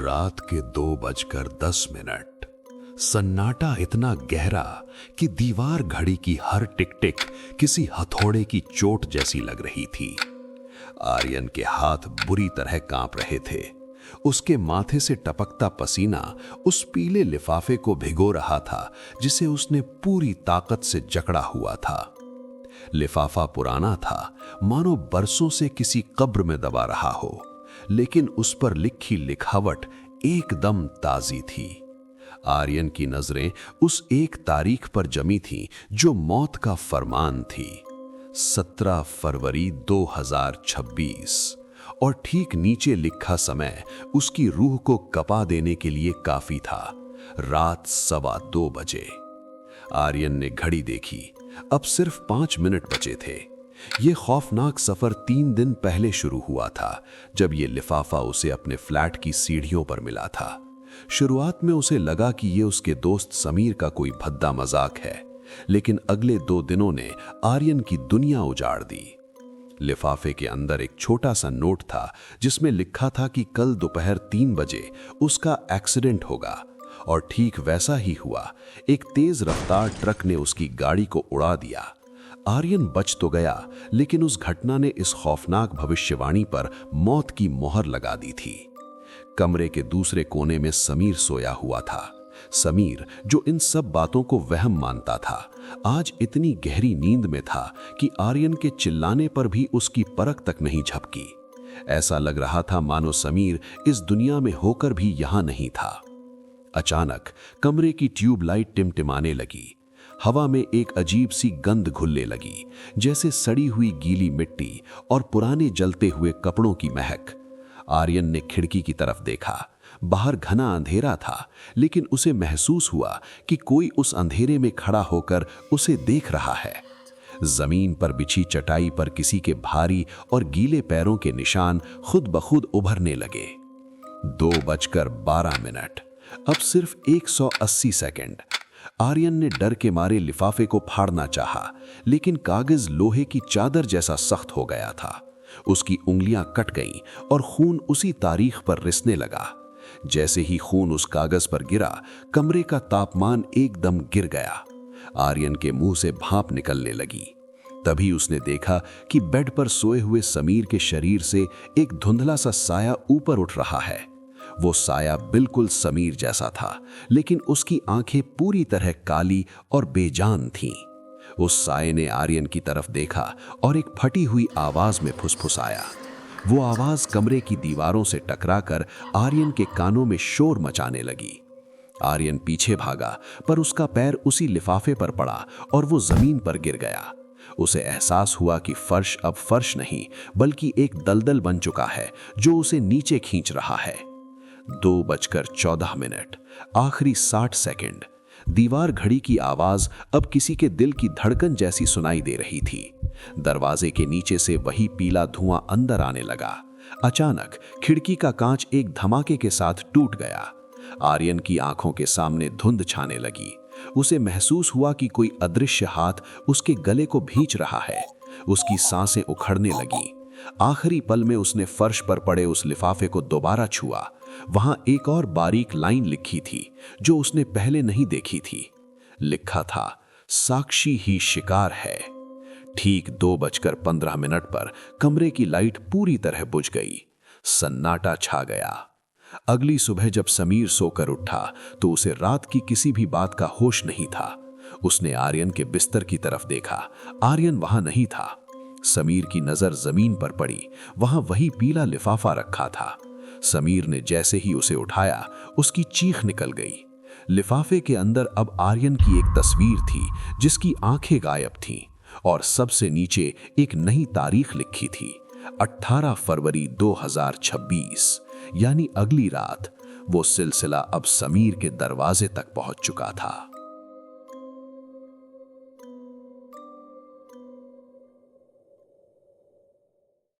रात के 2:10। सन्नाटा इतना गहरा कि दीवार घड़ी की हर टिक टिक किसी हथौड़े की चोट जैसी लग रही थी। आर्यन के हाथ बुरी तरह कांप रहे थे। उसके माथे से टपकता पसीना उस पीले लिफाफे को भिगो रहा था जिसे उसने पूरी ताकत से जकड़ा हुआ था। लिफाफा पुराना था, मानो बरसों से किसी कब्र में दबा रहा हो, लेकिन उस पर लिखी लिखावट एकदम ताजी थी। आर्यन की नजरें उस एक तारीख पर जमी थीं जो मौत का फरमान थी, 17 फरवरी 2026, और ठीक नीचे लिखा समय उसकी रूह को कपा देने के लिए काफी था, रात 2:15 बजे। आर्यन ने घड़ी देखी, अब सिर्फ 5 मिनट बचे थे। ये खौफनाक सफर 3 दिन पहले शुरू हुआ था, जब ये लिफाफा उसे अपने फ्लैट की सीढ़ियों पर मिला था। शुरुआत में उसे लगा कि ये उसके दोस्त समीर का कोई भद्दा मजाक है, लेकिन अगले 2 दिनों ने आर्यन की दुनिया उजाड़ दी। लिफाफे के अंदर एक छोटा सा नोट था जिसमें लिखा था कि कल दोपहर 3 बजे उसका एक्सीडेंट होगा, और ठीक वैसा ही हुआ। एक तेज रफ्तार ट्रक ने उसकी गाड़ी को उड़ा दिया। आर्यन बच तो गया, लेकिन उस घटना ने इस खौफनाक भविष्यवाणी पर मौत की मोहर लगा दी थी। कमरे के दूसरे कोने में समीर सोया हुआ था। समीर, जो इन सब बातों को वहम मानता था, आज इतनी गहरी नींद में था कि आर्यन के चिल्लाने पर भी उसकी परख तक नहीं झपकी। ऐसा लग रहा था मानो समीर इस दुनिया में होकर भी यहां नहीं था। अचानक कमरे की ट्यूबलाइट टिमटिमाने लगी। हवा में एक अजीब सी गंध घुलने लगी, जैसे सड़ी हुई गीली मिट्टी और पुराने जलते हुए कपड़ों की महक। आर्यन ने खिड़की की तरफ देखा। बाहर घना अंधेरा था, लेकिन उसे महसूस हुआ कि कोई उस अंधेरे में खड़ा होकर उसे देख रहा है। जमीन पर बिछी चटाई पर किसी के भारी और गीले पैरों के निशान खुद ब खुद उभरने लगे। 2:12। अब सिर्फ 180 सेकंड। आर्यन ने डर के मारे लिफाफे को फाड़ना चाहा, लेकिन कागज लोहे की चादर जैसा सख्त हो गया था। उसकी उंगलियां कट गईं और खून उसी तारीख पर रिसने लगा। जैसे ही खून उस कागज पर गिरा, कमरे का तापमान एकदम गिर गया। आर्यन के मुंह से भाप निकलने लगी। तभी उसने देखा कि बेड पर सोए हुए समीर के शरीर से एक धुंधला सा साया ऊपर उठ रहा है। वो साया बिल्कुल समीर जैसा था, लेकिन उसकी आंखें पूरी तरह काली और बेजान थीं। उस साये ने आर्यन की तरफ देखा और एक फटी हुई आवाज में फुसफुसाया। वो आवाज कमरे की दीवारों से टकराकर आर्यन के कानों में शोर मचाने लगी। आर्यन पीछे भागा, पर उसका पैर उसी लिफाफे पर पड़ा और वो जमीन पर गिर गया। उसे एहसास हुआ कि फर्श अब फर्श नहीं, बल्कि एक दलदल बन चुका है जो उसे नीचे खींच रहा है। 2:14। आखिरी 60 सेकंड। दीवार घड़ी की आवाज अब किसी के दिल की धड़कन जैसी सुनाई दे रही थी। दरवाजे के नीचे से वही पीला धुआं अंदर आने लगा। अचानक खिड़की का कांच एक धमाके के साथ टूट गया। आर्यन की आंखों के सामने धुंध छाने लगी। उसे महसूस हुआ कि कोई अदृश्य हाथ उसके गले को भींच रहा है। उसकी सांसें उखड़ने लगी। आखिरी पल में उसने फर्श पर पड़े उस लिफाफे को दोबारा छुआ। वहां एक और बारीक लाइन लिखी थी जो उसने पहले नहीं देखी थी। लिखा था, साक्षी ही शिकार है। ठीक 2:15 पर कमरे की लाइट पूरी तरह बुझ गई। सन्नाटा छा गया। अगली सुबह जब समीर सोकर उठा तो उसे रात की किसी भी बात का होश नहीं था। उसने आर्यन के बिस्तर की तरफ देखा। आर्यन वहां नहीं था। समीर की नजर जमीन पर पड़ी। वहां वही पीला लिफाफा रखा था। समीर ने जैसे ही उसे उठाया, उसकी चीख निकल गई। लिफाफे के अंदर अब आर्यन की एक तस्वीर थी जिसकी आंखें गायब थीं, और सबसे नीचे एक नई तारीख लिखी थी, 18 फरवरी 2026, यानी अगली रात। वो सिलसिला अब समीर के दरवाजे तक पहुंच चुका था।